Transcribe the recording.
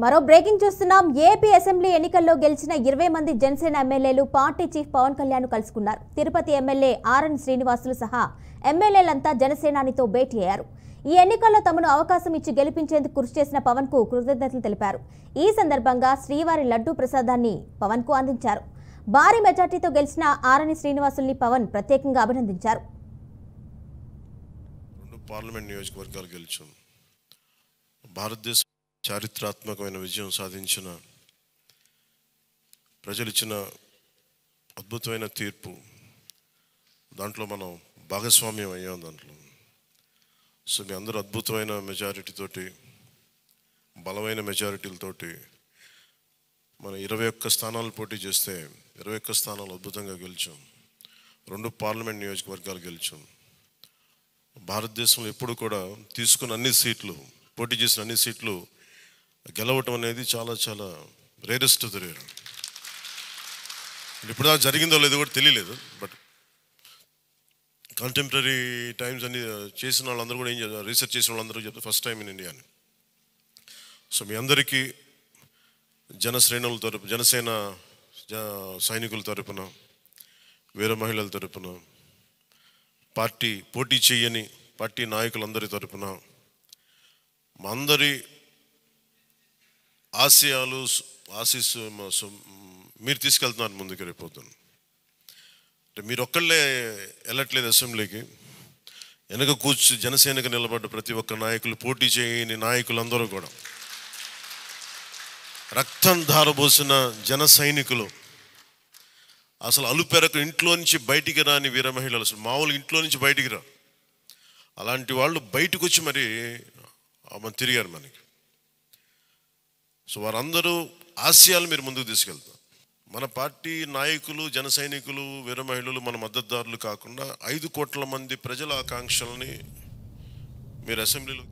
మరో బ్రేకింగ్ చూస్తున్నాం. AP assembly ఎన్నికల్లో గెలిచిన 20 మంది జనసేన ఎమ్మెల్యేలు పార్టీ చీఫ్ పవన్ కళ్యాణ్ కలుసుకున్నారు. తిరుపతి ఎమ్మెల్యే ఆర్ఎన్ శ్రీనివాసులు సహా ఎమ్మెల్యేలంతా జనసేనానితో భేటీ అయ్యారు. ఈ ఎన్నికల్లో తమను అవకాశం ఇచ్చి గెలిపించేందుకు కృషి చేసిన పవన్ కు కృతజ్ఞతలు తెలిపారు. ఈ సందర్భంగా శ్రీవారి లడ్డూ ప్రసాదాన్ని పవన్ కు అందించారు. భారీ మెజార్టీతో గెలిచిన ఆర్ఎన్ శ్రీనివాసుల్ని పవన్ ప్రత్యేకంగా అభినందించారు. పార్లమెంట్ నియోజకవర్గాలు గెలిచాం. భారతదేశ చారిత్రాత్మకమైన విజయం సాధించిన ప్రజలు ఇచ్చిన అద్భుతమైన తీర్పు, దాంట్లో మనం భాగస్వామ్యం అయ్యాం. దాంట్లో సో మీ అందరూ అద్భుతమైన మెజారిటీతోటి, బలమైన మెజారిటీలతోటి మనం 21 స్థానాలు పోటీ చేస్తే 21 స్థానాలు అద్భుతంగా గెలిచాం. 2 పార్లమెంట్ నియోజకవర్గాలు గెలిచాం. భారతదేశంలో ఎప్పుడు కూడా తీసుకున్న అన్ని సీట్లు, పోటీ చేసిన అన్ని సీట్లు గెలవటం అనేది చాలా చాలా రేరెస్ట్ రేర్. ఇప్పుడు దాకా జరిగిందో లేదో కూడా తెలియలేదు. బట్ కంటెంపరీ టైమ్స్ అన్ని చేసిన వాళ్ళందరూ కూడా ఏం చేస్తారు, రీసెర్చ్ చేసిన వాళ్ళందరూ చెప్తారు ఫస్ట్ టైం ఇన్ ఇండియా అని. సో మీ అందరికీ జనశ్రేణుల తరపు, జనసేన సైనికుల తరపున, వీర మహిళల తరపున, పార్టీ పోటీ చేయని పార్టీ నాయకులందరి తరపున, మా అందరి ఆశీస్సు మీరు తీసుకెళ్తున్నారు ముందుకు. రేపోతాను అంటే మీరు ఒక్కళ్ళే వెళ్ళట్లేదు అసెంబ్లీకి. వెనక కూర్చు జనసేనకు నిలబడ్డ ప్రతి ఒక్క నాయకులు, పోటీ చేయని నాయకులందరూ కూడా, రక్తం ధారబోసిన జన సైనికులు, అసలు అలుపెరకు ఇంట్లో నుంచి బయటికి రాని వీర మహిళలు, అసలు మామూలు ఇంట్లో నుంచి బయటికి రా, అలాంటి వాళ్ళు బయటకు వచ్చి మరి తిరిగారు మనకి. సో వారందరూ ఆశయాలు మీరు ముందుకు తీసుకెళ్తారు. మన పార్టీ నాయకులు, జన సైనికులు, వీర మహిళలు, మన మద్దతుదారులు కాకుండా 5 కోట్ల మంది ప్రజల ఆకాంక్షల్ని మీరు అసెంబ్లీలో